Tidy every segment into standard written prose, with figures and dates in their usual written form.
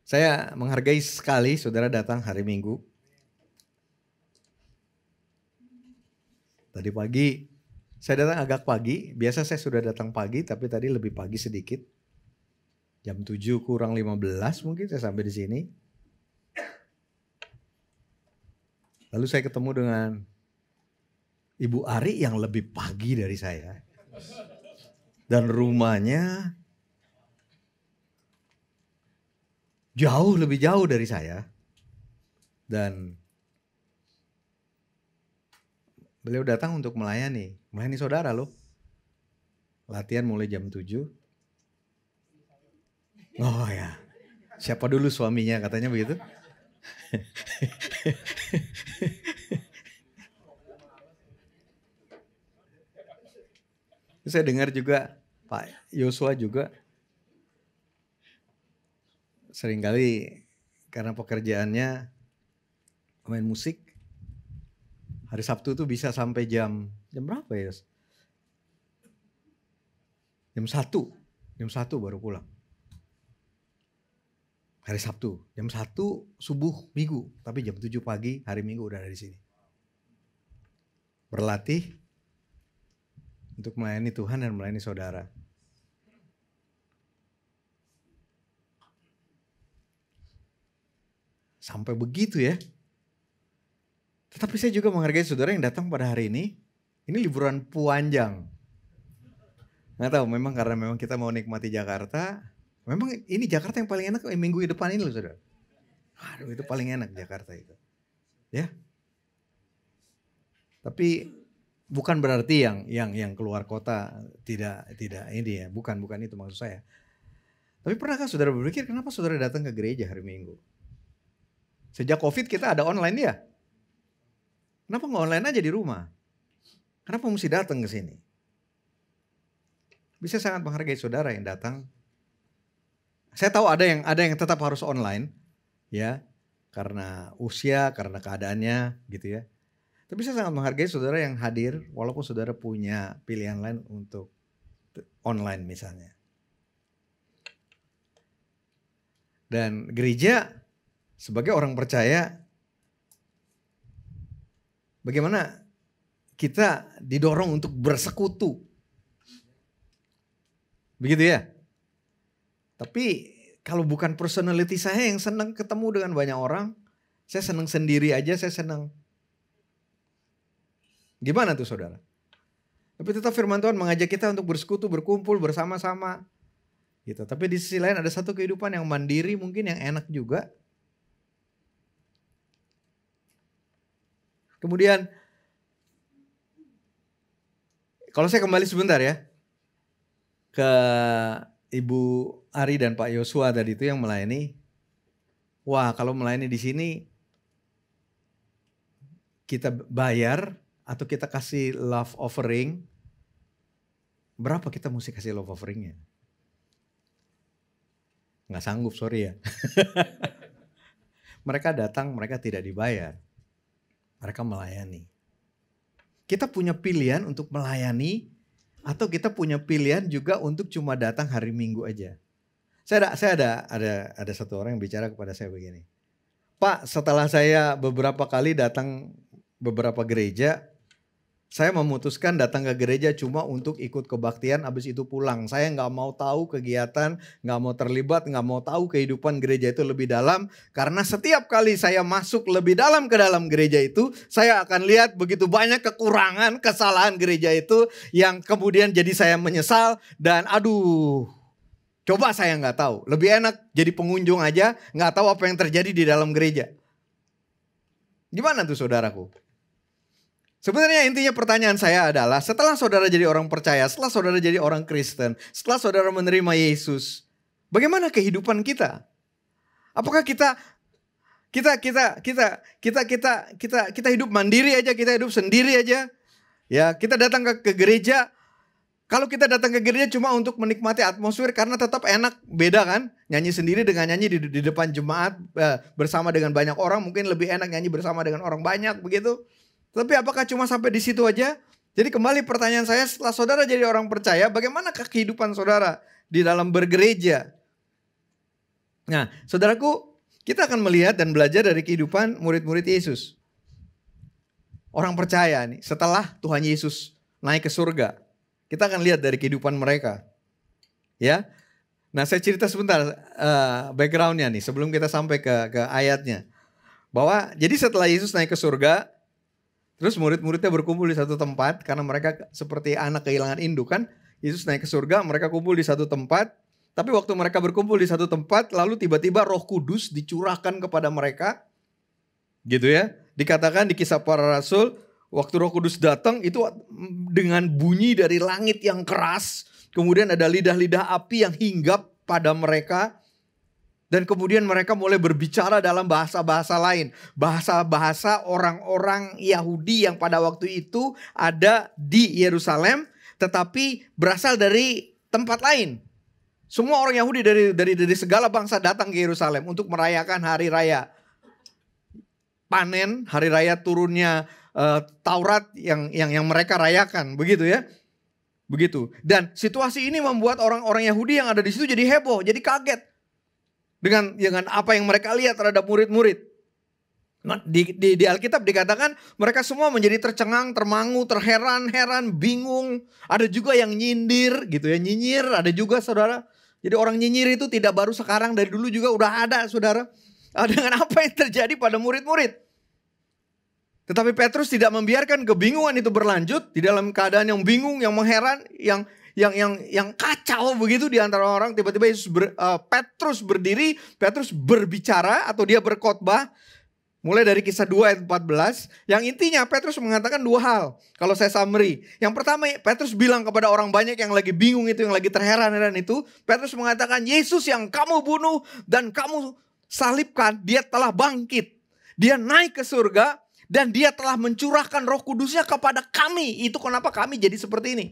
Saya menghargai sekali saudara datang hari Minggu. Tadi pagi, saya datang agak pagi. Biasa saya sudah datang pagi, tapi tadi lebih pagi sedikit. Jam 7 kurang 15 mungkin saya sampai di sini. Lalu saya ketemu dengan Ibu Ari yang lebih pagi dari saya. Dan rumahnya jauh lebih jauh dari saya. Dan beliau datang untuk melayani saudara loh. Latihan mulai jam 7. Oh ya, siapa dulu suaminya katanya begitu. Saya dengar juga Pak Yosua juga seringkali karena pekerjaannya main musik, hari Sabtu tuh bisa sampai jam berapa ya? Jam 1 baru pulang. Hari Sabtu, jam 1 subuh Minggu, tapi jam 7 pagi hari Minggu udah ada di sini. Berlatih untuk melayani Tuhan dan melayani saudara. Sampai begitu ya. Tetapi saya juga menghargai saudara yang datang pada hari ini. Ini liburan panjang. Nggak tahu, memang karena memang kita mau nikmati Jakarta. Memang ini Jakarta yang paling enak minggu depan ini loh saudara. Aduh, itu paling enak Jakarta itu. Ya. Tapi bukan berarti yang keluar kota tidak ini ya, bukan itu maksud saya. Tapi pernahkah saudara berpikir kenapa saudara datang ke gereja hari Minggu? Sejak Covid kita ada online ya. Kenapa nggak online aja di rumah? Kenapa mesti datang ke sini? Bisa sangat menghargai saudara yang datang. Saya tahu ada yang tetap harus online, ya, karena usia, karena keadaannya, gitu ya. Tapi saya sangat menghargai saudara yang hadir, walaupun saudara punya pilihan lain untuk online misalnya. Dan gereja sebagai orang percaya, bagaimana kita didorong untuk bersekutu. Begitu ya. Tapi kalau bukan personality saya yang senang ketemu dengan banyak orang, saya senang sendiri aja, saya senang. Gimana tuh saudara? Tapi tetap firman Tuhan mengajak kita untuk bersekutu, berkumpul bersama-sama. Gitu. Tapi di sisi lain ada satu kehidupan yang mandiri mungkin yang enak juga. Kemudian, kalau saya kembali sebentar ya, ke Ibu Ari dan Pak Yosua tadi itu yang melayani. Wah, kalau melayani di sini kita bayar atau kita kasih love offering, berapa kita mesti kasih love offeringnya? Nggak sanggup, sorry ya. Mereka datang, mereka tidak dibayar. Mereka melayani. Kita punya pilihan untuk melayani atau kita punya pilihan juga untuk cuma datang hari Minggu aja. Saya ada satu orang yang bicara kepada saya begini. Pak, setelah saya beberapa kali datang beberapa gereja, saya memutuskan datang ke gereja cuma untuk ikut kebaktian, habis itu pulang. Saya nggak mau tahu kegiatan, nggak mau terlibat, nggak mau tahu kehidupan gereja itu lebih dalam. Karena setiap kali saya masuk lebih dalam ke dalam gereja itu, saya akan lihat begitu banyak kekurangan, kesalahan gereja itu yang kemudian jadi saya menyesal dan aduh, coba saya nggak tahu. Lebih enak jadi pengunjung aja, nggak tahu apa yang terjadi di dalam gereja. Gimana tuh saudaraku? Sebenarnya intinya pertanyaan saya adalah setelah saudara jadi orang percaya, setelah saudara jadi orang Kristen, setelah saudara menerima Yesus, bagaimana kehidupan kita? Apakah kita hidup mandiri aja, kita hidup sendiri aja? Ya, kita datang ke gereja. Kalau kita datang ke gereja cuma untuk menikmati atmosfer karena tetap enak, beda kan? Nyanyi sendiri dengan nyanyi di depan jemaat bersama dengan banyak orang, mungkin lebih enak nyanyi bersama dengan orang banyak begitu. Tapi apakah cuma sampai di situ aja? Jadi kembali pertanyaan saya, setelah saudara jadi orang percaya, bagaimana kehidupan saudara di dalam bergereja? Nah, saudaraku, kita akan melihat dan belajar dari kehidupan murid-murid Yesus. Orang percaya nih, setelah Tuhan Yesus naik ke surga, kita akan lihat dari kehidupan mereka. Ya, nah saya cerita sebentar backgroundnya nih, sebelum kita sampai ke ayatnya. Bahwa jadi setelah Yesus naik ke surga, terus murid-muridnya berkumpul di satu tempat, karena mereka seperti anak kehilangan induk kan. Yesus naik ke surga, mereka kumpul di satu tempat. Tapi waktu mereka berkumpul di satu tempat, lalu tiba-tiba Roh Kudus dicurahkan kepada mereka. Gitu ya. Dikatakan di Kisah Para Rasul, waktu Roh Kudus datang itu dengan bunyi dari langit yang keras. Kemudian ada lidah-lidah api yang hinggap pada mereka. Dan kemudian mereka mulai berbicara dalam bahasa-bahasa lain. Bahasa-bahasa orang-orang Yahudi yang pada waktu itu ada di Yerusalem. Tetapi berasal dari tempat lain. Semua orang Yahudi dari segala bangsa datang ke Yerusalem untuk merayakan hari raya panen, hari raya turunnya Taurat yang mereka rayakan, begitu ya. Begitu. Dan situasi ini membuat orang-orang Yahudi yang ada di situ jadi heboh, jadi kaget dengan apa yang mereka lihat terhadap murid-murid. Nah, di Alkitab dikatakan mereka semua menjadi tercengang, termangu, terheran-heran, bingung. Ada juga yang nyindir gitu ya, nyinyir, ada juga saudara. Jadi orang nyinyir itu tidak baru sekarang, dari dulu juga udah ada saudara. Dengan apa yang terjadi pada murid-murid. Tetapi Petrus tidak membiarkan kebingungan itu berlanjut. Di dalam keadaan yang bingung, yang mengheran, yang kacau begitu di antara orang. Tiba-tiba Petrus berdiri, Petrus berbicara atau dia berkhotbah. Mulai dari Kisah 2 ayat 14. Yang intinya Petrus mengatakan dua hal. Kalau saya summary. Yang pertama Petrus bilang kepada orang banyak yang lagi bingung itu, yang lagi terheran-heran itu. Petrus mengatakan Yesus yang kamu bunuh dan kamu salibkan, dia telah bangkit. Dia naik ke surga dan dia telah mencurahkan Roh Kudusnya kepada kami. Itu kenapa kami jadi seperti ini.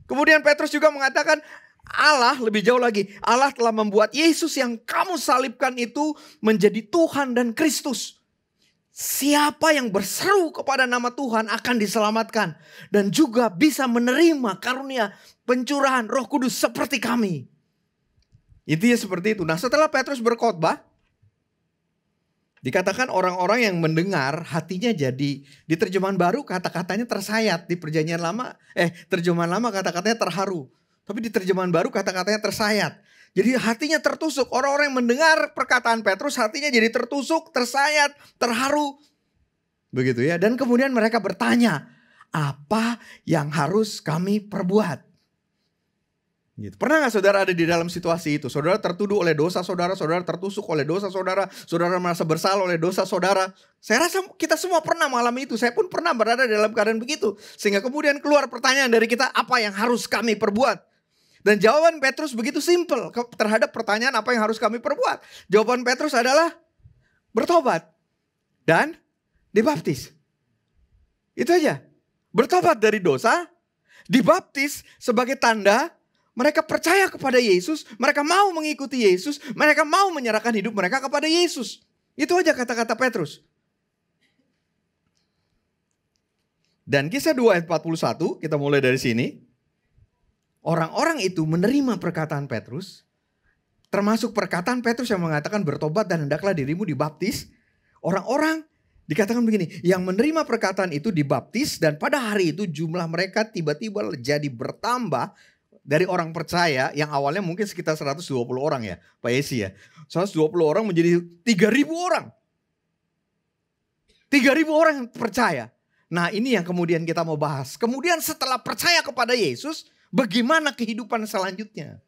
Kemudian Petrus juga mengatakan Allah, lebih jauh lagi, Allah telah membuat Yesus yang kamu salibkan itu menjadi Tuhan dan Kristus. Siapa yang berseru kepada nama Tuhan akan diselamatkan. Dan juga bisa menerima karunia pencurahan Roh Kudus seperti kami. Intinya seperti itu. Nah, setelah Petrus berkhotbah, dikatakan orang-orang yang mendengar hatinya jadi, di terjemahan baru kata-katanya tersayat, di perjanjian lama terjemahan lama kata-katanya terharu. Tapi di terjemahan baru kata-katanya tersayat. Jadi hatinya tertusuk. Orang-orang yang mendengar perkataan Petrus hatinya jadi tertusuk, tersayat, terharu. Begitu ya. Dan kemudian mereka bertanya, apa yang harus kami perbuat? Gitu. Pernah gak saudara ada di dalam situasi itu? Saudara tertuduh oleh dosa saudara, saudara tertusuk oleh dosa saudara, saudara merasa bersalah oleh dosa saudara. Saya rasa kita semua pernah mengalami itu. Saya pun pernah berada dalam keadaan begitu. Sehingga kemudian keluar pertanyaan dari kita, apa yang harus kami perbuat? Dan jawaban Petrus begitu simpel terhadap pertanyaan apa yang harus kami perbuat. Jawaban Petrus adalah bertobat dan dibaptis. Itu aja. Bertobat dari dosa, dibaptis sebagai tanda mereka percaya kepada Yesus, mereka mau mengikuti Yesus, mereka mau menyerahkan hidup mereka kepada Yesus. Itu aja kata-kata Petrus. Dan Kisah 2 ayat 41, kita mulai dari sini. Orang-orang itu menerima perkataan Petrus, termasuk perkataan Petrus yang mengatakan bertobat dan hendaklah dirimu dibaptis. Orang-orang dikatakan begini, yang menerima perkataan itu dibaptis dan pada hari itu jumlah mereka tiba-tiba jadi bertambah. Dari orang percaya yang awalnya mungkin sekitar 120 orang ya Pak Yesi ya. 120 orang menjadi 3.000 orang. 3.000 orang yang percaya. Nah ini yang kemudian kita mau bahas. Kemudian setelah percaya kepada Yesus, bagaimana kehidupan selanjutnya?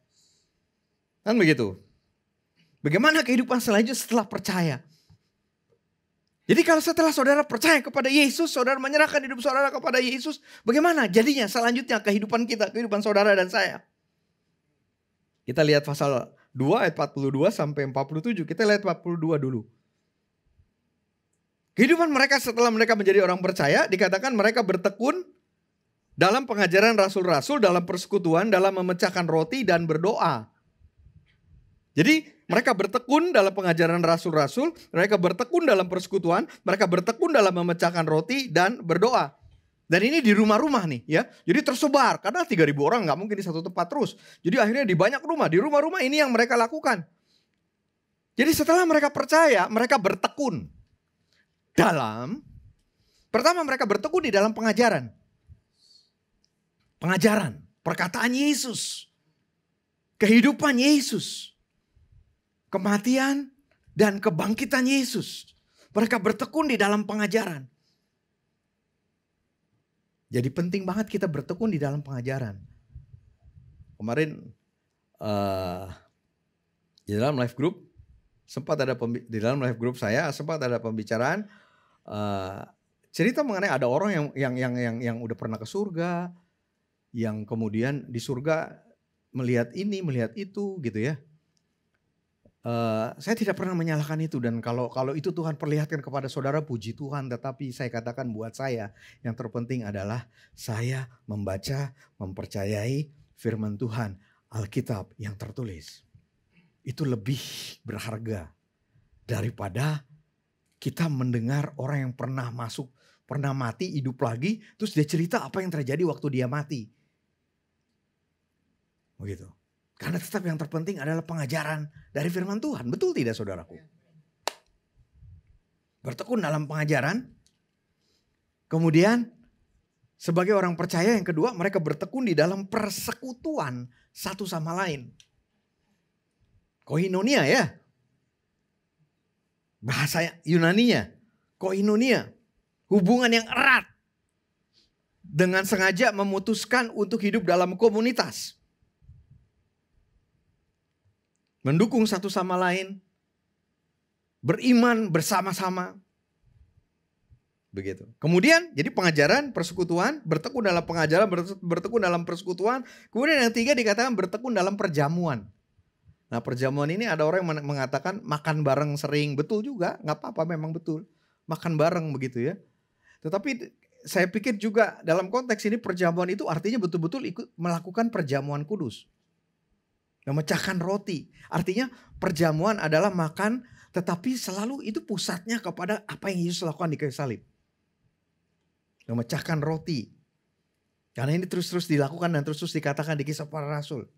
Kan begitu. Bagaimana kehidupan selanjutnya setelah percaya? Jadi kalau setelah saudara percaya kepada Yesus, saudara menyerahkan hidup saudara kepada Yesus, bagaimana jadinya selanjutnya kehidupan kita, kehidupan saudara dan saya? Kita lihat pasal 2 ayat 42 sampai 47, kita lihat 42 dulu. Kehidupan mereka setelah mereka menjadi orang percaya, dikatakan mereka bertekun dalam pengajaran rasul-rasul, dalam persekutuan, dalam memecahkan roti dan berdoa. Jadi mereka bertekun dalam pengajaran rasul-rasul, mereka bertekun dalam persekutuan, mereka bertekun dalam memecahkan roti dan berdoa. Dan ini di rumah-rumah nih ya. Jadi tersebar karena 3.000 orang nggak mungkin di satu tempat terus. Jadi akhirnya di banyak rumah, di rumah-rumah ini yang mereka lakukan. Jadi setelah mereka percaya, mereka bertekun pertama mereka bertekun di dalam pengajaran. Pengajaran, perkataan Yesus, kehidupan Yesus, kematian dan kebangkitan Yesus. Mereka bertekun di dalam pengajaran. Jadi penting banget kita bertekun di dalam pengajaran. Kemarin di dalam live group saya sempat ada pembicaraan cerita mengenai ada orang yang udah pernah ke surga, yang kemudian di surga melihat ini, melihat itu gitu ya. Saya tidak pernah menyalahkan itu, dan kalau itu Tuhan perlihatkan kepada saudara, puji Tuhan. Tetapi saya katakan buat saya yang terpenting adalah saya membaca, mempercayai firman Tuhan, Alkitab yang tertulis. Itu lebih berharga daripada kita mendengar orang yang pernah masuk, pernah mati, hidup lagi, terus dia cerita apa yang terjadi waktu dia mati. Begitu. Karena tetap yang terpenting adalah pengajaran dari firman Tuhan. Betul tidak saudaraku? Bertekun dalam pengajaran. Kemudian sebagai orang percaya yang kedua, mereka bertekun di dalam persekutuan satu sama lain. Koinonia ya. Bahasa Yunaninya. Koinonia. Hubungan yang erat. Dengan sengaja memutuskan untuk hidup dalam komunitas. Mendukung satu sama lain. Beriman bersama-sama. Begitu. Kemudian jadi pengajaran, persekutuan, bertekun dalam pengajaran, bertekun dalam persekutuan. Kemudian yang ketiga dikatakan bertekun dalam perjamuan. Nah perjamuan ini ada orang yang mengatakan makan bareng sering. Betul juga, gak apa-apa, memang betul. Makan bareng begitu ya. Tetapi saya pikir juga dalam konteks ini perjamuan itu artinya betul-betul ikut melakukan perjamuan kudus. Memecahkan roti. Artinya perjamuan adalah makan, tetapi selalu itu pusatnya kepada apa yang Yesus lakukan di kayu salib. Memecahkan roti. Karena ini terus-terus dilakukan dan terus-terus dikatakan di Kisah Para Rasul.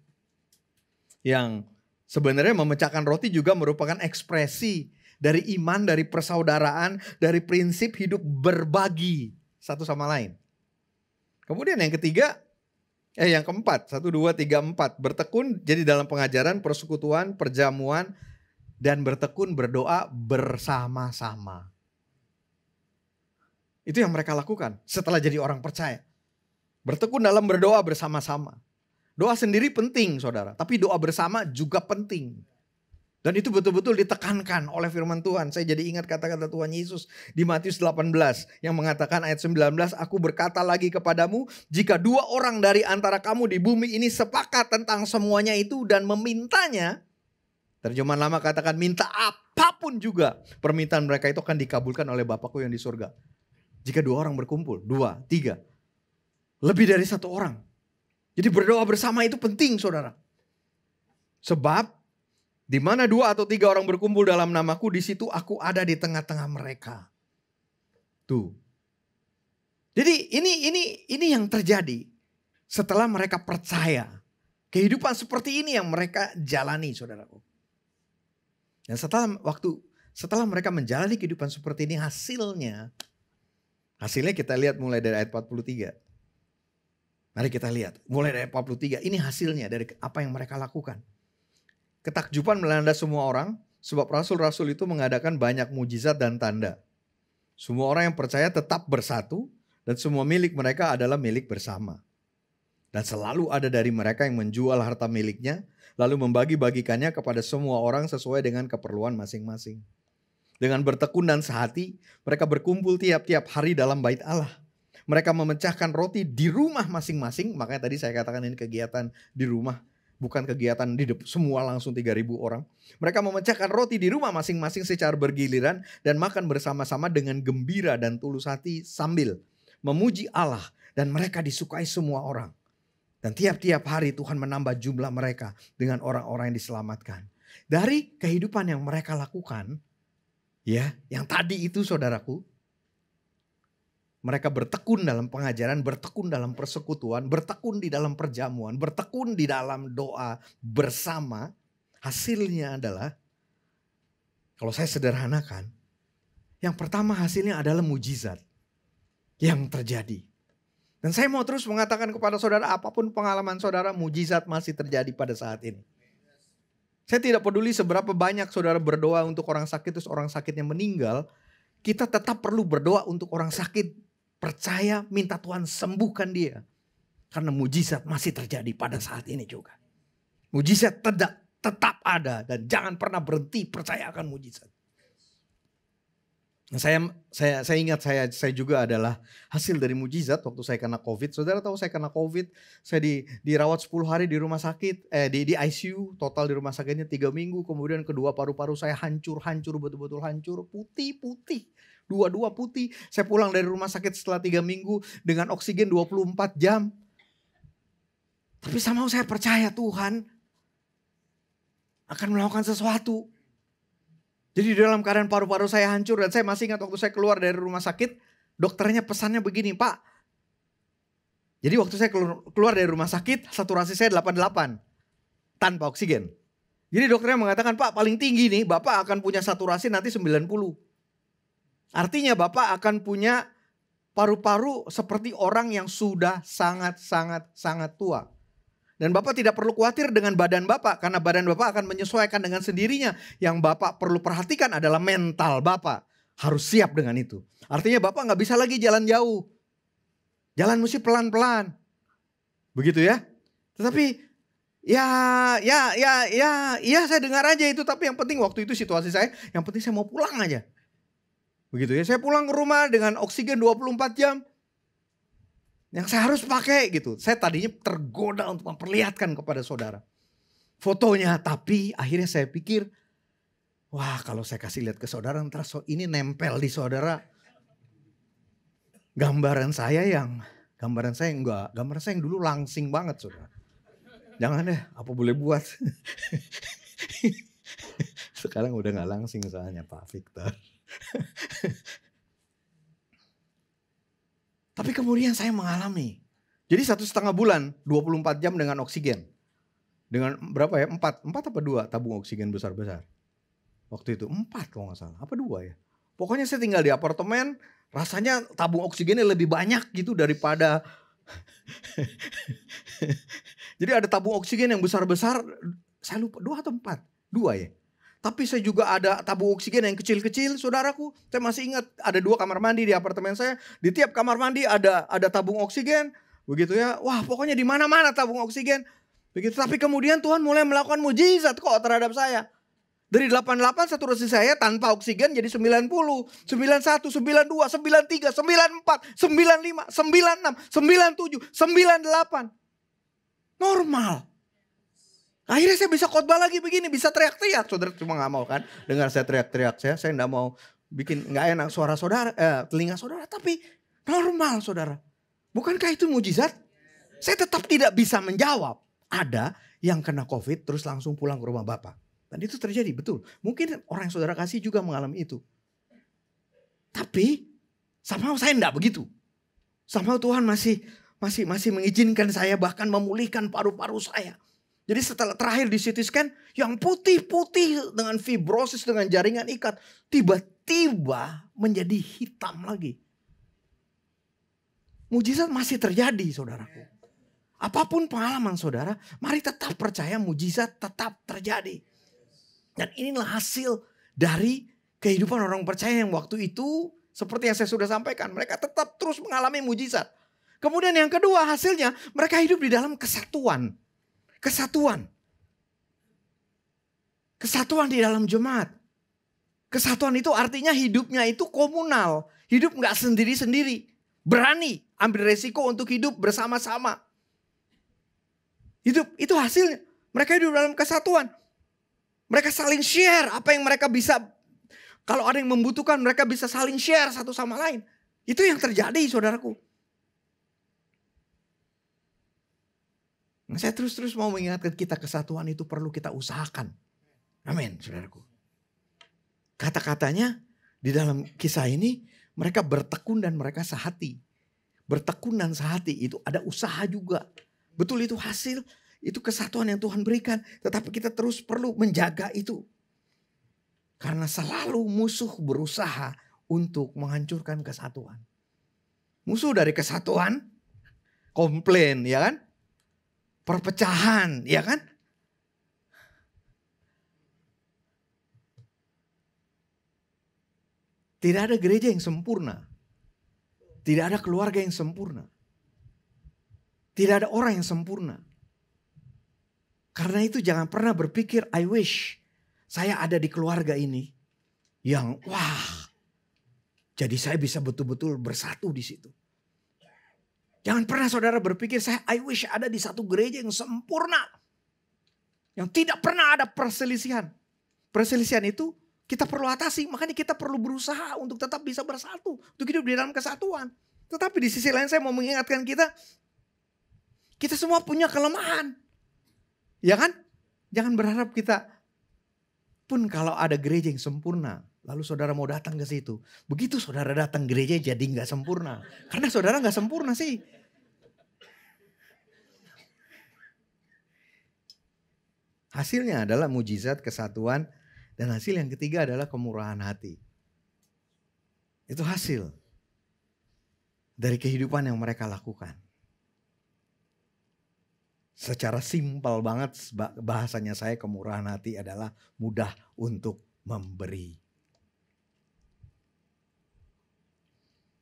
Yang sebenarnya memecahkan roti juga merupakan ekspresi dari iman, dari persaudaraan, dari prinsip hidup berbagi satu sama lain. Kemudian yang ketiga, yang keempat, 1, 2, 3, 4. Bertekun jadi dalam pengajaran, persekutuan, perjamuan, dan bertekun berdoa bersama-sama. Itu yang mereka lakukan setelah jadi orang percaya. Bertekun dalam berdoa bersama-sama. Doa sendiri penting saudara, tapi doa bersama juga penting. Dan itu betul-betul ditekankan oleh firman Tuhan. Saya jadi ingat kata-kata Tuhan Yesus di Matius 18 yang mengatakan ayat 19, aku berkata lagi kepadamu, jika 2 orang dari antara kamu di bumi ini sepakat tentang semuanya itu dan memintanya, terjemahan lama katakan minta apapun juga, permintaan mereka itu akan dikabulkan oleh Bapakku yang di surga. Jika 2 orang berkumpul, 2, 3, lebih dari 1 orang. Jadi berdoa bersama itu penting saudara. Sebab di mana 2 atau 3 orang berkumpul dalam namaku, di situ aku ada di tengah-tengah mereka. Tuh. Jadi ini yang terjadi setelah mereka percaya. Kehidupan seperti ini yang mereka jalani saudaraku. Dan setelah mereka menjalani kehidupan seperti ini, hasilnya kita lihat mulai dari ayat 43. Mari kita lihat mulai dari ayat 43. Ini hasilnya dari apa yang mereka lakukan. Ketakjuban melanda semua orang, sebab rasul-rasul itu mengadakan banyak mujizat dan tanda. Semua orang yang percaya tetap bersatu, dan semua milik mereka adalah milik bersama. Dan selalu ada dari mereka yang menjual harta miliknya, lalu membagi-bagikannya kepada semua orang sesuai dengan keperluan masing-masing. Dengan bertekun dan sehati, mereka berkumpul tiap-tiap hari dalam bait Allah. Mereka memecahkan roti di rumah masing-masing, makanya tadi saya katakan ini kegiatan di rumah. Bukan kegiatan di semua langsung 3.000 orang. Mereka memecahkan roti di rumah masing-masing secara bergiliran dan makan bersama-sama dengan gembira dan tulus hati sambil memuji Allah. Dan mereka disukai semua orang. Dan tiap-tiap hari Tuhan menambah jumlah mereka dengan orang-orang yang diselamatkan. Dari kehidupan yang mereka lakukan, ya, yang tadi itu saudaraku, mereka bertekun dalam pengajaran, bertekun dalam persekutuan, bertekun di dalam perjamuan, bertekun di dalam doa bersama. Hasilnya adalah Kalau saya sederhanakan, yang pertama hasilnya adalah mujizat yang terjadi. Dan saya mau terus mengatakan kepada saudara, apapun pengalaman saudara, mujizat masih terjadi pada saat ini. Saya tidak peduli seberapa banyak saudara berdoa untuk orang sakit, terus orang sakitnya meninggal. Kita tetap perlu berdoa untuk orang sakit. Percaya, minta Tuhan sembuhkan dia. Karena mujizat masih terjadi pada saat ini juga. Mujizat tetap ada dan jangan pernah berhenti percaya akan mujizat. Nah, saya ingat saya juga adalah hasil dari mujizat waktu saya kena COVID. Saudara tahu saya kena COVID, saya dirawat 10 hari di rumah sakit, di ICU, total di rumah sakitnya 3 minggu. Kemudian kedua paru-paru saya hancur, betul-betul hancur, putih. Dua-dua putih. Saya pulang dari rumah sakit setelah 3 minggu dengan oksigen 24 jam. Tapi somehow saya percaya Tuhan akan melakukan sesuatu. Jadi di dalam keadaan paru-paru saya hancur dan saya masih ingat waktu saya keluar dari rumah sakit, dokternya pesannya begini, Pak. Jadi waktu saya keluar dari rumah sakit, saturasi saya 88 tanpa oksigen. Jadi dokternya mengatakan, Pak paling tinggi nih, Bapak akan punya saturasi nanti 90. Artinya Bapak akan punya paru-paru seperti orang yang sudah sangat tua. Dan Bapak tidak perlu khawatir dengan badan Bapak. Karena badan Bapak akan menyesuaikan dengan sendirinya. Yang Bapak perlu perhatikan adalah mental Bapak. Harus siap dengan itu. Artinya Bapak gak bisa lagi jalan jauh. Jalan mesti pelan-pelan. Begitu ya. Tetapi ya saya dengar aja itu. Tapi yang penting waktu itu situasi saya. Yang penting saya mau pulang aja. Begitu ya. Saya pulang ke rumah dengan oksigen 24 jam. Yang saya harus pakai gitu. Saya tadinya tergoda untuk memperlihatkan kepada saudara fotonya. Tapi akhirnya saya pikir, wah kalau saya kasih lihat ke saudara, ntar ini nempel di saudara. Gambaran saya yang dulu langsing banget saudara. Jangan deh, apa boleh buat. Sekarang udah gak langsing soalnya Pak Victor. Tapi kemudian saya mengalami. Jadi 1,5 bulan, 24 jam dengan oksigen. Dengan berapa ya? 4 apa 2 tabung oksigen besar-besar. Waktu itu 4 kalau gak salah. Apa 2 ya? Pokoknya saya tinggal di apartemen. Rasanya tabung oksigennya lebih banyak gitu daripada. Jadi ada tabung oksigen yang besar-besar. Saya lupa 2 atau 4? 2 ya? Tapi saya juga ada tabung oksigen yang kecil-kecil saudaraku. Saya masih ingat ada 2 kamar mandi di apartemen saya. Di tiap kamar mandi ada tabung oksigen. Begitu ya. Wah pokoknya di mana-mana tabung oksigen. Begitu. Tapi kemudian Tuhan mulai melakukan mujizat kok terhadap saya. Dari 88 saturasi saya tanpa oksigen jadi 90. 91, 92, 93, 94, 95, 96, 97, 98. Normal. Akhirnya saya bisa khotbah lagi begini, bisa teriak-teriak. Saudara cuma gak mau kan dengar saya teriak-teriak. Saya gak mau bikin gak enak suara saudara, telinga saudara. Tapi normal saudara. Bukankah itu mujizat? Saya tetap tidak bisa menjawab. Ada yang kena COVID terus langsung pulang ke rumah Bapak. Dan itu terjadi, betul. Mungkin orang yang saudara kasih juga mengalami itu. Tapi somehow saya enggak begitu. Somehow Tuhan masih mengizinkan saya bahkan memulihkan paru-paru saya. Jadi setelah terakhir di CT scan yang putih-putih dengan fibrosis dengan jaringan ikat. Tiba-tiba menjadi hitam lagi. Mujizat masih terjadi saudaraku. Apapun pengalaman saudara, mari tetap percaya mujizat tetap terjadi. Dan inilah hasil dari kehidupan orang percaya yang waktu itu seperti yang saya sudah sampaikan. Mereka tetap terus mengalami mujizat. Kemudian yang kedua hasilnya mereka hidup di dalam kesatuan. Kesatuan di dalam jemaat. Kesatuan itu artinya hidupnya itu komunal. Hidup gak sendiri-sendiri. Berani ambil resiko untuk hidup bersama-sama. Hidup itu hasilnya. Mereka hidup dalam kesatuan. Mereka saling share apa yang mereka bisa. Kalau ada yang membutuhkan mereka bisa saling share satu sama lain. Itu yang terjadi saudaraku. Nah, saya terus mau mengingatkan kita kesatuan itu perlu kita usahakan. Amin, saudaraku. Kata-katanya di dalam kisah ini mereka bertekun dan mereka sehati. Bertekun dan sehati itu ada usaha juga. Betul itu hasil, itu kesatuan yang Tuhan berikan. Tetapi kita terus perlu menjaga itu. Karena selalu musuh berusaha untuk menghancurkan kesatuan. Musuh dari kesatuan, komplain, ya kan? Perpecahan, ya kan? Tidak ada gereja yang sempurna. Tidak ada keluarga yang sempurna. Tidak ada orang yang sempurna. Karena itu jangan pernah berpikir, I wish saya ada di keluarga ini. Yang wah, jadi saya bisa betul-betul bersatu di situ. Jangan pernah saudara berpikir, I wish ada di satu gereja yang sempurna. Yang tidak pernah ada perselisihan. Perselisihan itu kita perlu atasi, makanya kita perlu berusaha untuk tetap bisa bersatu. Untuk hidup di dalam kesatuan. Tetapi di sisi lain saya mau mengingatkan kita semua punya kelemahan. Ya kan? Jangan berharap kita pun kalau ada gereja yang sempurna. Lalu saudara mau datang ke situ. Begitu saudara datang gereja jadi gak sempurna. Karena saudara gak sempurna sih. Hasilnya adalah mujizat, kesatuan. Dan hasil yang ketiga adalah kemurahan hati. Itu hasil dari kehidupan yang mereka lakukan. Secara simpel banget bahasanya saya, kemurahan hati adalah mudah untuk memberi.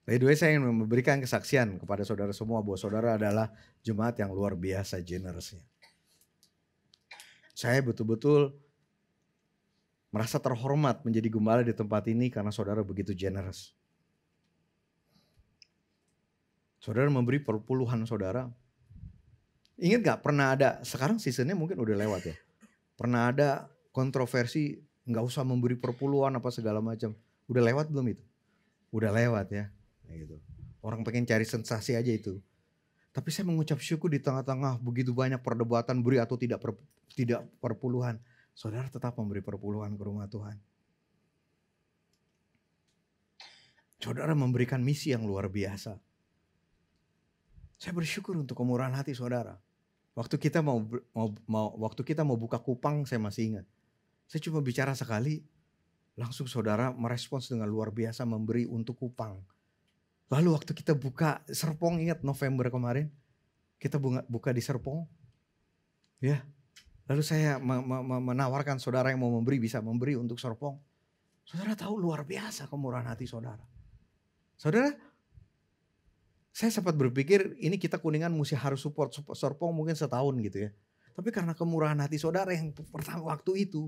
By the way, saya ingin memberikan kesaksian kepada saudara semua bahwa saudara adalah jemaat yang luar biasa generousnya. Saya betul-betul merasa terhormat menjadi gembala di tempat ini karena saudara begitu generous. Saudara memberi perpuluhan saudara. Ingat gak pernah ada, sekarang seasonnya mungkin udah lewat ya. Pernah ada kontroversi gak usah memberi perpuluhan apa segala macam. Udah lewat belum itu? Udah lewat ya. Gitu. Orang pengen cari sensasi aja itu. Tapi saya mengucap syukur di tengah-tengah begitu banyak perdebatan beri atau tidak perpuluhan. Saudara tetap memberi perpuluhan ke rumah Tuhan. Saudara memberikan misi yang luar biasa. Saya bersyukur untuk kemurahan hati saudara. Waktu kita mau buka Kupang, saya masih ingat. Saya cuma bicara sekali, langsung saudara merespons dengan luar biasa memberi untuk Kupang. Lalu waktu kita buka Serpong, ingat November kemarin, kita buka di Serpong, ya. Lalu saya menawarkan saudara yang mau memberi bisa memberi untuk Serpong. Saudara tahu luar biasa kemurahan hati saudara. Saudara, saya sempat berpikir ini kita Kuningan mesti harus support Serpong mungkin setahun gitu ya. Tapi karena kemurahan hati saudara yang pertama waktu itu,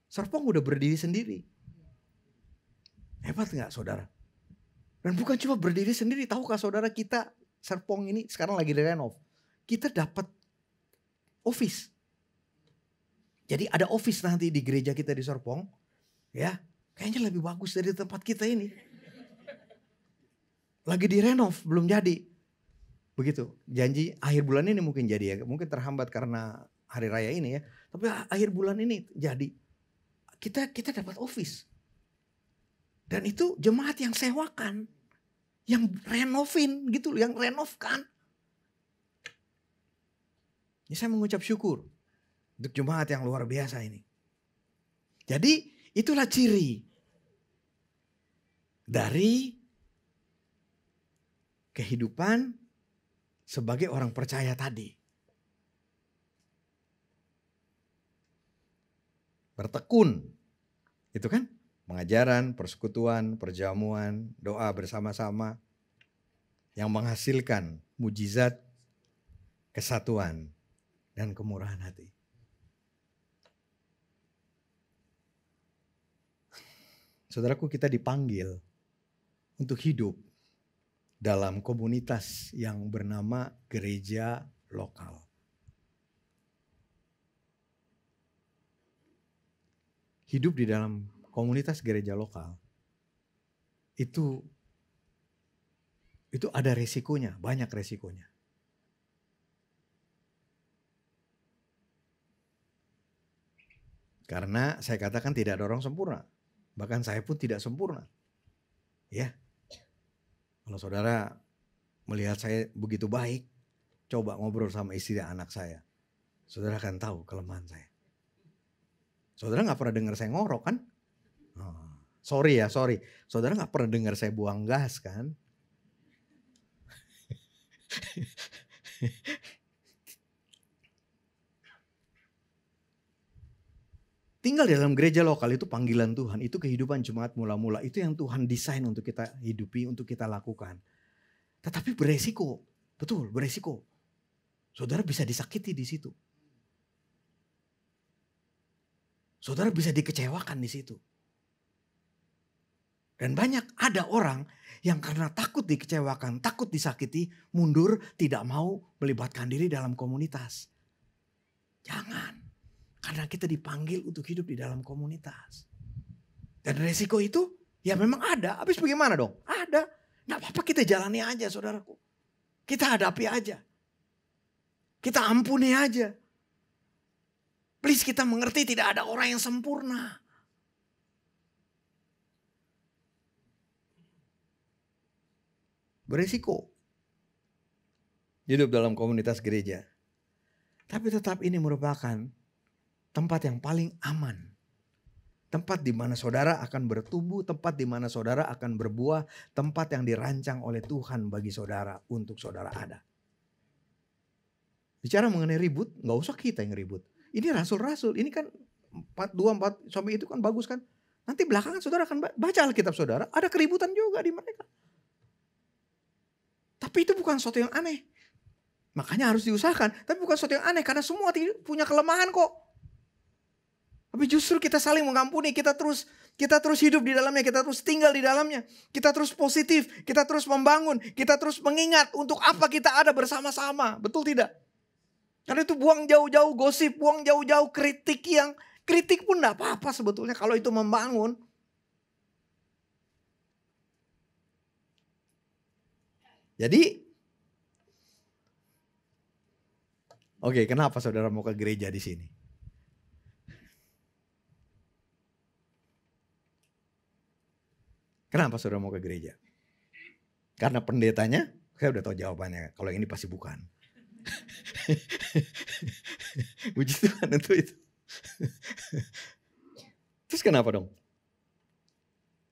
Serpong udah berdiri sendiri. Hebat gak saudara? Dan bukan cuma berdiri sendiri, tahukah saudara kita Serpong ini sekarang lagi direnov. Kita dapat office. Jadi ada office nanti di gereja kita di Serpong. Ya, kayaknya lebih bagus dari tempat kita ini. Lagi direnov, belum jadi. Begitu, janji akhir bulan ini mungkin jadi ya. Mungkin terhambat karena hari raya ini ya. Tapi akhir bulan ini jadi. Kita dapat office. Dan itu jemaat yang sewakan. Yang renovin gitu, yang renovkan. Ini saya mengucap syukur. Untuk jemaat yang luar biasa ini. Jadi itulah ciri dari kehidupan sebagai orang percaya tadi. Bertekun. Itu kan pengajaran, persekutuan, perjamuan, doa bersama-sama. Yang menghasilkan mujizat, kesatuan, dan kemurahan hati. Saudaraku, kita dipanggil untuk hidup dalam komunitas yang bernama gereja lokal. Hidup di dalam komunitas gereja lokal itu ada resikonya, banyak resikonya. Karena saya katakan tidak ada orang sempurna. Bahkan saya pun tidak sempurna. Ya. Kalau saudara melihat saya begitu baik, coba ngobrol sama istri dan anak saya. Saudara akan tahu kelemahan saya. Saudara gak pernah dengar saya ngorok kan? Sorry ya, sorry. Saudara gak pernah dengar saya buang gas kan? Tinggal di dalam gereja lokal itu panggilan Tuhan, itu kehidupan jemaat mula-mula, itu yang Tuhan desain untuk kita hidupi, untuk kita lakukan. Tetapi beresiko, betul beresiko. Saudara bisa disakiti di situ. Saudara bisa dikecewakan di situ. Dan banyak ada orang yang karena takut dikecewakan, takut disakiti, mundur, tidak mau melibatkan diri dalam komunitas. Jangan. Karena kita dipanggil untuk hidup di dalam komunitas. Dan resiko itu ya memang ada. Habis bagaimana dong? Ada. Nggak apa-apa, kita jalani aja saudaraku. Kita hadapi aja. Kita ampuni aja. Please, kita mengerti tidak ada orang yang sempurna. Beresiko hidup dalam komunitas gereja. Tapi tetap ini merupakan tempat yang paling aman. Tempat di mana saudara akan bertumbuh, tempat di mana saudara akan berbuah, tempat yang dirancang oleh Tuhan bagi saudara untuk saudara ada. Bicara mengenai ribut, gak usah kita yang ribut. Ini rasul-rasul, ini kan 2-4 sampai itu kan bagus kan. Nanti belakangan saudara akan baca Alkitab saudara, ada keributan juga di mereka. Tapi itu bukan sesuatu yang aneh. Makanya harus diusahakan, tapi bukan sesuatu yang aneh karena semua punya kelemahan kok. Tapi justru kita saling mengampuni, kita terus hidup di dalamnya, kita terus tinggal di dalamnya. Kita terus positif, kita terus membangun, kita terus mengingat untuk apa kita ada bersama-sama. Betul tidak? Karena itu buang jauh-jauh gosip, buang jauh-jauh kritik pun enggak apa-apa sebetulnya kalau itu membangun. Jadi, oke, kenapa saudara mau ke gereja di sini? Kenapa saudara mau ke gereja? Karena pendetanya, saya udah tahu jawabannya. Kalau ini pasti bukan. Puji Tuhan untuk itu. Terus kenapa dong?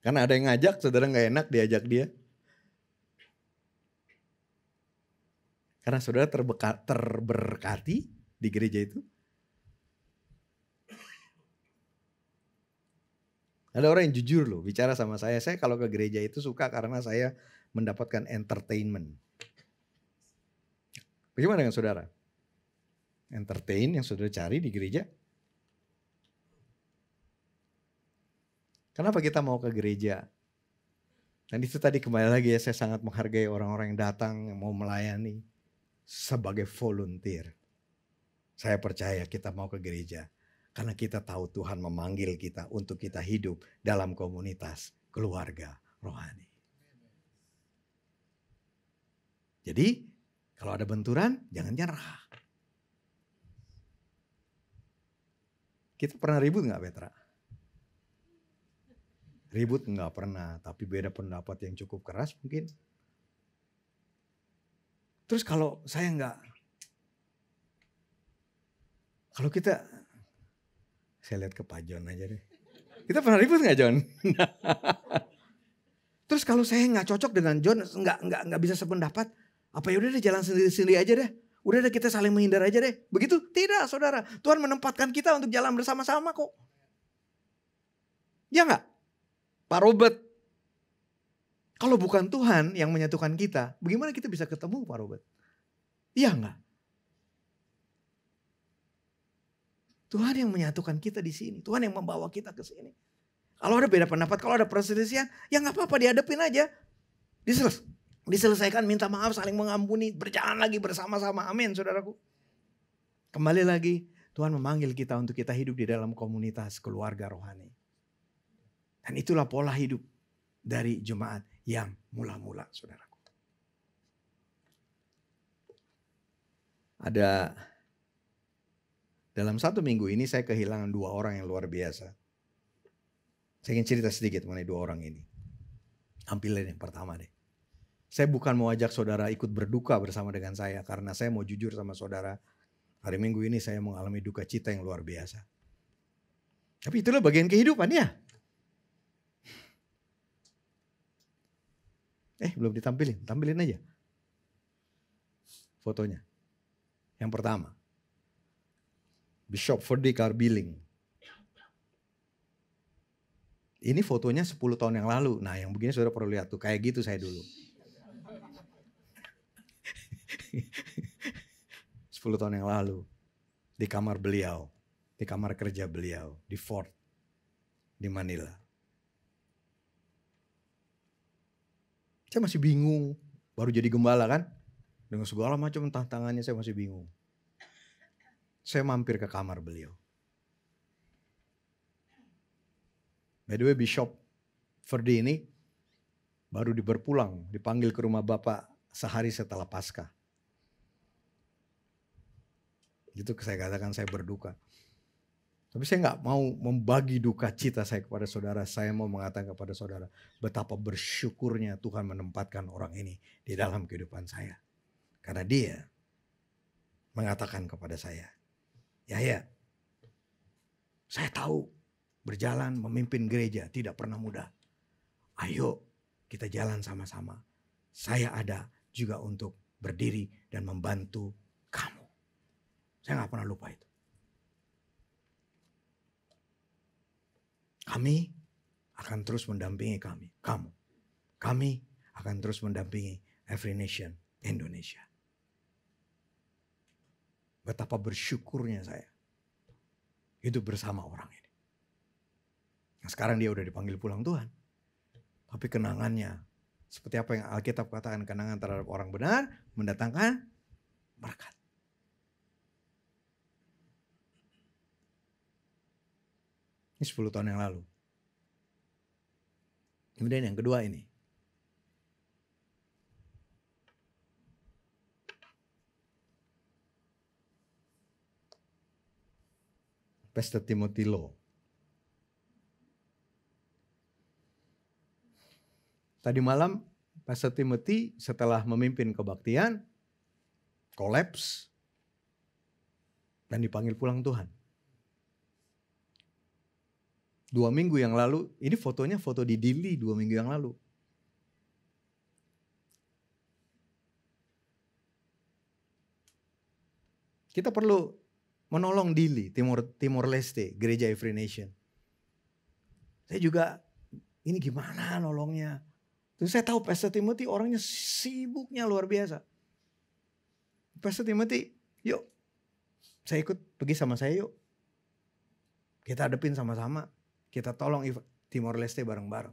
Karena ada yang ngajak, saudara gak enak diajak dia. Karena saudara terberkati di gereja itu. Ada orang yang jujur loh bicara sama saya kalau ke gereja itu suka karena saya mendapatkan entertainment. Bagaimana dengan saudara? Entertain yang saudara cari di gereja? Kenapa kita mau ke gereja? Dan itu tadi kembali lagi ya, saya sangat menghargai orang-orang yang datang yang mau melayani sebagai volunteer. Saya percaya kita mau ke gereja karena kita tahu Tuhan memanggil kita untuk kita hidup dalam komunitas keluarga rohani. Jadi kalau ada benturan jangan nyerah. Kita pernah ribut gak Petra? Ribut enggak pernah, tapi beda pendapat yang cukup keras mungkin. Terus kalau saya enggak, kalau kita, saya lihat ke Pak John aja deh. Kita pernah ribut enggak John? Terus kalau saya enggak cocok dengan John, enggak bisa sependapat, apa yaudah deh jalan sendiri-sendiri aja deh. Udah deh kita saling menghindar aja deh. Begitu? Tidak saudara, Tuhan menempatkan kita untuk jalan bersama-sama kok. Ya enggak? Pak Robert, kalau bukan Tuhan yang menyatukan kita, bagaimana kita bisa ketemu Pak Robert? Iya enggak? Tuhan yang menyatukan kita di sini. Tuhan yang membawa kita ke sini. Kalau ada beda pendapat, kalau ada perselisihan, ya enggak apa-apa, dihadapin aja. Diselesaikan, minta maaf, saling mengampuni, berjalan lagi bersama-sama. Amin, saudaraku. Kembali lagi, Tuhan memanggil kita untuk kita hidup di dalam komunitas keluarga rohani. Dan itulah pola hidup dari jemaat yang mula-mula, saudaraku. Ada dalam 1 minggu ini saya kehilangan 2 orang yang luar biasa. Saya ingin cerita sedikit mengenai 2 orang ini. Ambilin yang pertama deh. Saya bukan mau ajak saudara ikut berduka bersama dengan saya, karena saya mau jujur sama saudara. Hari Minggu ini saya mengalami duka cita yang luar biasa. Tapi itulah bagian kehidupan ya. Belum ditampilin, tampilin aja fotonya. Yang pertama, Bishop Ferdy Carbiling. Ini fotonya 10 tahun yang lalu. Nah yang begini saudara perlu lihat tuh, kayak gitu saya dulu. 10 tahun yang lalu. Di kamar beliau, di kamar kerja beliau, di Fort, di Manila. Saya masih bingung, baru jadi gembala kan. Dengan segala macam tantangannya saya masih bingung. Saya mampir ke kamar beliau. By the way, Bishop Ferdy ini baru berpulang, dipanggil ke rumah Bapak sehari setelah Paskah. Itu saya katakan saya berduka. Tapi saya nggak mau membagi duka cita saya kepada saudara. Saya mau mengatakan kepada saudara betapa bersyukurnya Tuhan menempatkan orang ini di dalam kehidupan saya. Karena dia mengatakan kepada saya, ya, saya tahu berjalan memimpin gereja tidak pernah mudah. Ayo kita jalan sama-sama. Saya ada juga untuk berdiri dan membantu kamu. Saya gak pernah lupa itu. Kami akan terus mendampingi kamu. Kami akan terus mendampingi Every Nation Indonesia. Betapa bersyukurnya saya hidup bersama orang ini. Nah, sekarang dia udah dipanggil pulang Tuhan. Tapi kenangannya, seperti apa yang Alkitab katakan, kenangan terhadap orang benar mendatangkan berkat. Ini 10 tahun yang lalu. Kemudian yang kedua ini. Pastor Timothy Loh. Tadi malam Pastor Timothy setelah memimpin kebaktian, kolaps, dan dipanggil pulang Tuhan. 2 minggu yang lalu, ini fotonya foto di Dili 2 minggu yang lalu. Kita perlu menolong Dili, Timor Leste, gereja Every Nation. Saya juga, ini gimana nolongnya? Terus saya tahu Pastor Timothy orangnya sibuknya luar biasa. Pastor Timothy, yuk, saya ikut, pergi sama saya yuk. Kita hadapin sama-sama. Kita tolong Timor Leste bareng-bareng.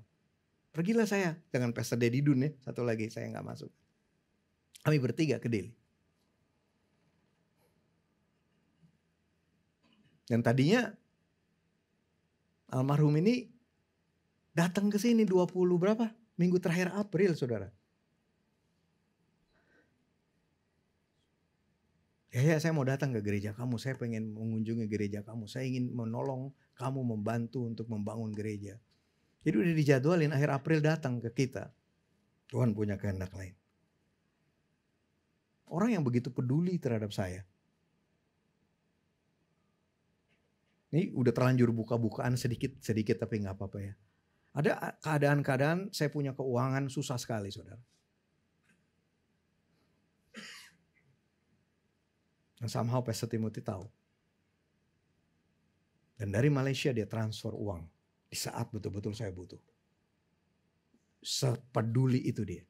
Pergilah saya dengan Pastor Dedi Dun ya. Satu lagi saya gak masuk. Kami bertiga ke Dili. Dan tadinya almarhum ini datang ke sini 20 berapa? Minggu terakhir April saudara. Ya saya mau datang ke gereja kamu. Saya pengen mengunjungi gereja kamu. Saya ingin menolong kamu, membantu untuk membangun gereja. Jadi udah dijadwalin akhir April datang ke kita. Tuhan punya kehendak lain. Orang yang begitu peduli terhadap saya. Ini udah terlanjur buka-bukaan sedikit tapi gak apa-apa ya. Ada keadaan-keadaan saya punya keuangan susah sekali saudara. Dan somehow Pastor Timothy tahu. Dan dari Malaysia dia transfer uang. Di saat betul-betul saya butuh. Sepeduli itu dia.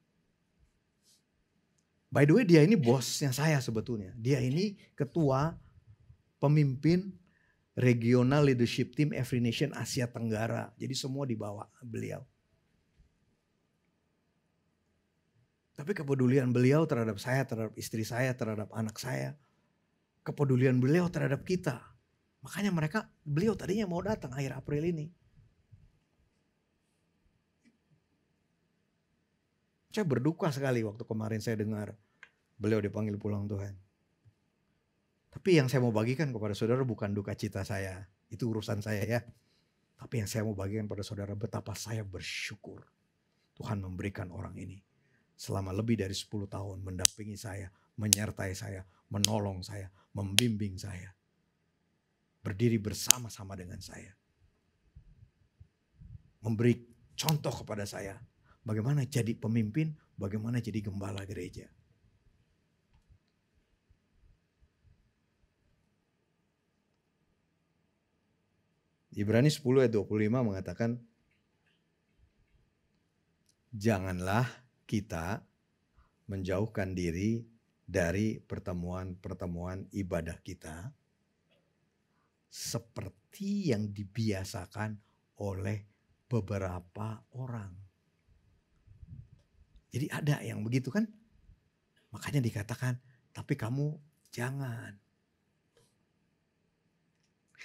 By the way dia ini bosnya saya sebetulnya. Dia ini ketua pemimpin regional leadership team Every Nation Asia Tenggara. Jadi semua dibawa beliau. Tapi kepedulian beliau terhadap saya, terhadap istri saya, terhadap anak saya. Kepedulian beliau terhadap kita. Makanya beliau tadinya mau datang akhir April ini. Saya berduka sekali waktu kemarin saya dengar beliau dipanggil pulang Tuhan. Tapi yang saya mau bagikan kepada saudara bukan duka cita saya. Itu urusan saya ya. Tapi yang saya mau bagikan kepada saudara betapa saya bersyukur. Tuhan memberikan orang ini. Selama lebih dari 10 tahun mendampingi saya. Menyertai saya. Menolong saya. Membimbing saya. Berdiri bersama-sama dengan saya. Memberi contoh kepada saya. Bagaimana jadi pemimpin bagaimana jadi gembala gereja. Ibrani 10 ayat 25 mengatakan, janganlah kita menjauhkan diri dari pertemuan-pertemuan ibadah kita seperti yang dibiasakan oleh beberapa orang. Jadi ada yang begitu kan? Makanya dikatakan, tapi kamu jangan.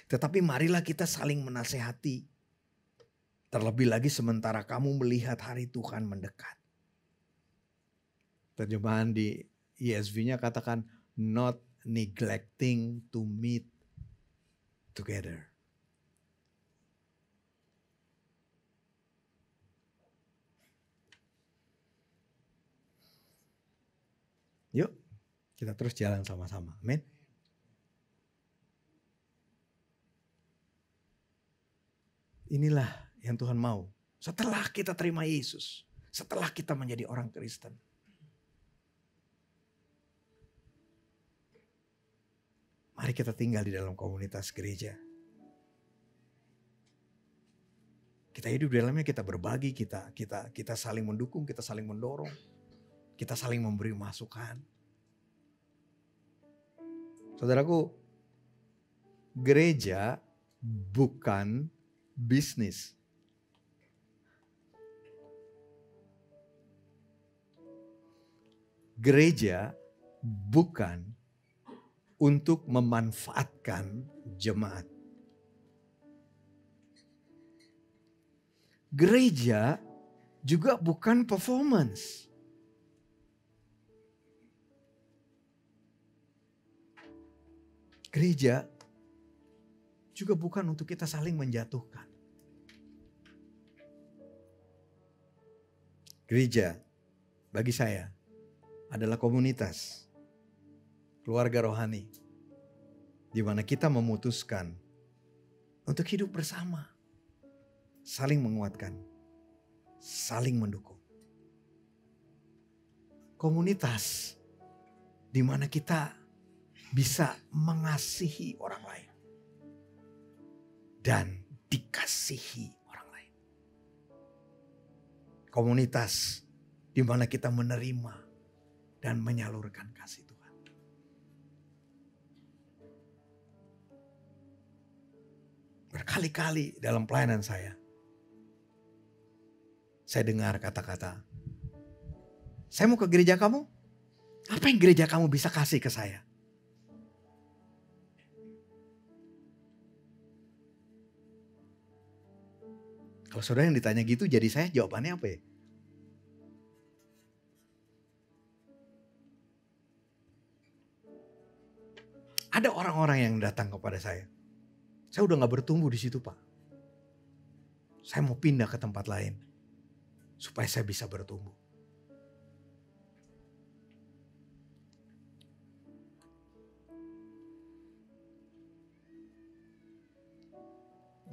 Tetapi marilah kita saling menasehati. Terlebih lagi sementara kamu melihat hari Tuhan mendekat. Terjemahan di ESV-nya katakan, not neglecting to meet together. Yuk, kita terus jalan sama-sama. Amin. Inilah yang Tuhan mau. Setelah kita terima Yesus, setelah kita menjadi orang Kristen. Mari kita tinggal di dalam komunitas gereja. Kita hidup di dalamnya, kita berbagi, kita saling mendukung, kita saling mendorong, kita saling memberi masukan. Saudaraku, gereja bukan bisnis. Gereja bukan untuk memanfaatkan jemaat. Gereja juga bukan performance. Gereja juga bukan untuk kita saling menjatuhkan. Gereja bagi saya adalah komunitas, keluarga rohani, di mana kita memutuskan untuk hidup bersama, saling menguatkan, saling mendukung. Komunitas di mana kita bisa mengasihi orang lain dan dikasihi orang lain. Komunitas di mana kita menerima dan menyalurkan kasih Tuhan. Berkali-kali dalam pelayanan saya dengar kata-kata, saya mau ke gereja kamu, apa yang gereja kamu bisa kasih ke saya? Kalau saudara yang ditanya gitu, jadi saya jawabannya apa ya? Ada orang-orang yang datang kepada saya. Saya udah gak bertumbuh di situ, Pak. Saya mau pindah ke tempat lain supaya saya bisa bertumbuh.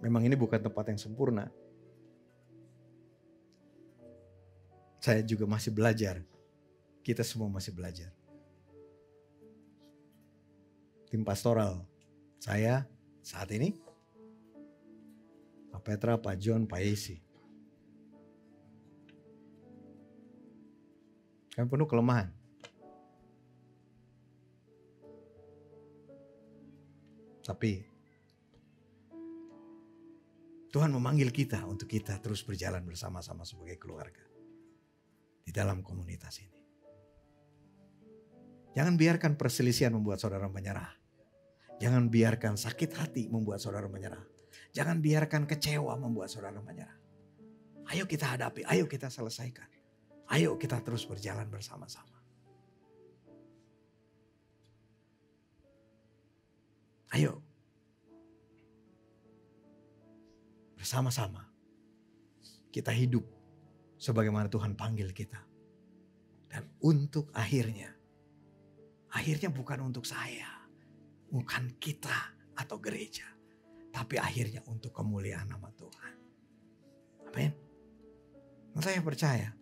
Memang ini bukan tempat yang sempurna. Saya juga masih belajar. Kita semua masih belajar. Tim pastoral saya saat ini, Pak Petra, Pak John, Pak Yesi. Kami penuh kelemahan. Tapi Tuhan memanggil kita untuk kita terus berjalan bersama-sama sebagai keluarga di dalam komunitas ini. Jangan biarkan perselisihan membuat saudara menyerah. Jangan biarkan sakit hati membuat saudara menyerah. Jangan biarkan kecewa membuat saudara menyerah. Ayo kita hadapi, ayo kita selesaikan. Ayo kita terus berjalan bersama-sama. Ayo. Bersama-sama kita hidup sebagaimana Tuhan panggil kita. Dan untuk akhirnya bukan untuk saya, bukan kita atau gereja, tapi akhirnya untuk kemuliaan nama Tuhan. Amin. Saya percaya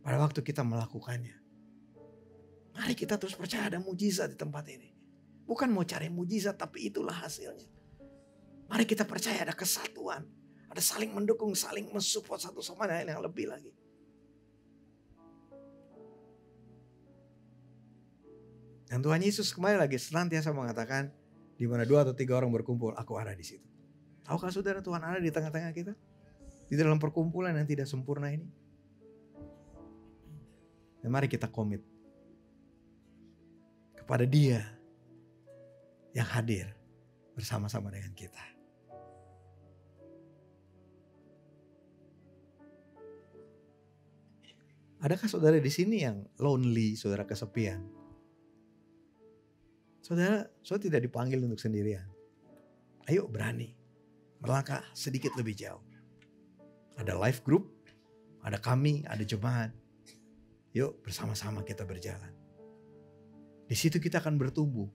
pada waktu kita melakukannya. Mari kita terus percaya ada mujizat di tempat ini. Bukan mau cari mujizat, tapi itulah hasilnya. Mari kita percaya ada kesatuan. Ada saling mendukung, saling mensupport satu sama lain yang lebih lagi. Dan Tuhan Yesus kembali lagi senantiasa mengatakan, di mana 2 atau 3 orang berkumpul, aku ada di situ. Tahukah saudara, Tuhan ada di tengah-tengah kita? Di dalam perkumpulan yang tidak sempurna ini. Dan mari kita komit kepada Dia yang hadir bersama-sama dengan kita. Adakah saudara di sini yang lonely, saudara kesepian? Saudara tidak dipanggil untuk sendirian. Ayo berani melangkah sedikit lebih jauh. Ada life group, ada kami, ada jemaat. Yuk bersama-sama kita berjalan. Di situ kita akan bertumbuh.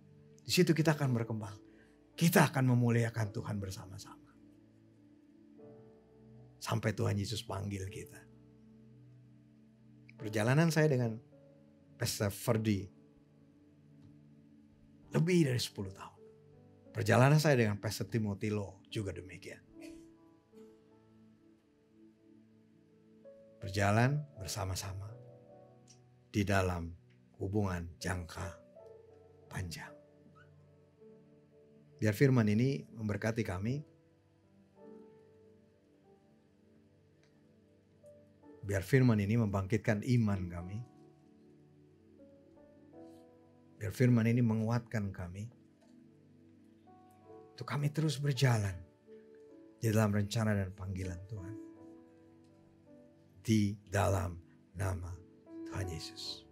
Di situ kita akan berkembang. Kita akan memuliakan Tuhan bersama-sama. Sampai Tuhan Yesus panggil kita. Perjalanan saya dengan Pastor Ferdi lebih dari 10 tahun. Perjalanan saya dengan Pastor Timothy Lo juga demikian. Berjalan bersama-sama di dalam hubungan jangka panjang. Biar firman ini memberkati kami. Biar firman ini membangkitkan iman kami. Biar firman ini menguatkan kami. Untuk kami terus berjalan di dalam rencana dan panggilan Tuhan. Di dalam nama Tuhan Yesus.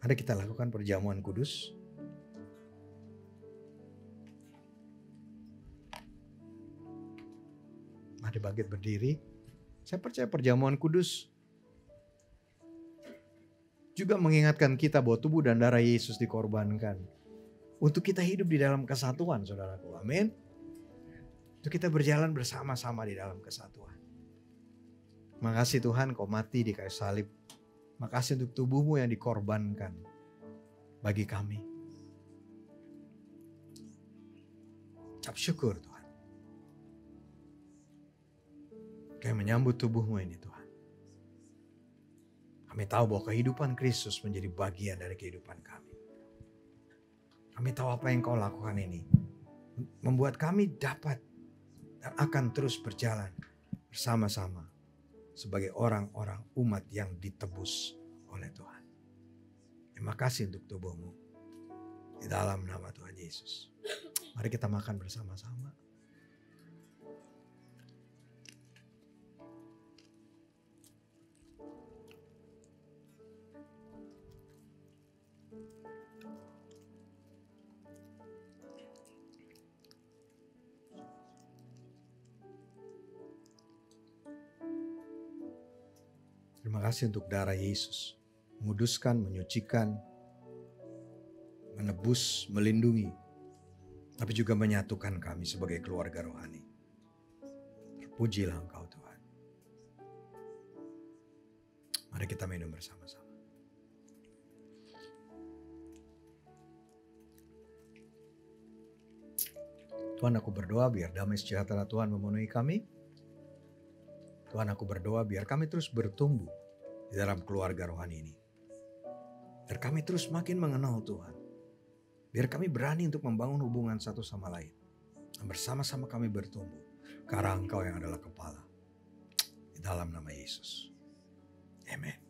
Mari kita lakukan perjamuan kudus. Mari bangkit berdiri. Saya percaya perjamuan kudus juga mengingatkan kita bahwa tubuh dan darah Yesus dikorbankan. Untuk kita hidup di dalam kesatuan, saudaraku. Amin. Untuk kita berjalan bersama-sama di dalam kesatuan. Makasih Tuhan kau mati di kayu salib. Makasih untuk tubuhmu yang dikorbankan bagi kami. Ucap syukur Tuhan. Kami menyambut tubuhmu ini Tuhan. Kami tahu bahwa kehidupan Kristus menjadi bagian dari kehidupan kami. Kami tahu apa yang kau lakukan ini. Membuat kami dapat dan akan terus berjalan bersama-sama. Sebagai orang-orang umat yang ditebus oleh Tuhan. Terima kasih untuk tubuhmu. Di dalam nama Tuhan Yesus. Mari kita makan bersama-sama. Terima kasih untuk darah Yesus. Menguduskan, menyucikan, menebus, melindungi. Tapi juga menyatukan kami sebagai keluarga rohani. Terpujilah Engkau Tuhan. Mari kita minum bersama-sama. Tuhan, aku berdoa biar damai sejahtera Tuhan memenuhi kami. Tuhan, aku berdoa biar kami terus bertumbuh di dalam keluarga rohani ini. Biar kami terus makin mengenal Tuhan. Biar kami berani untuk membangun hubungan satu sama lain. Dan bersama-sama kami bertumbuh ke arah Engkau yang adalah kepala. Di dalam nama Yesus. Amen.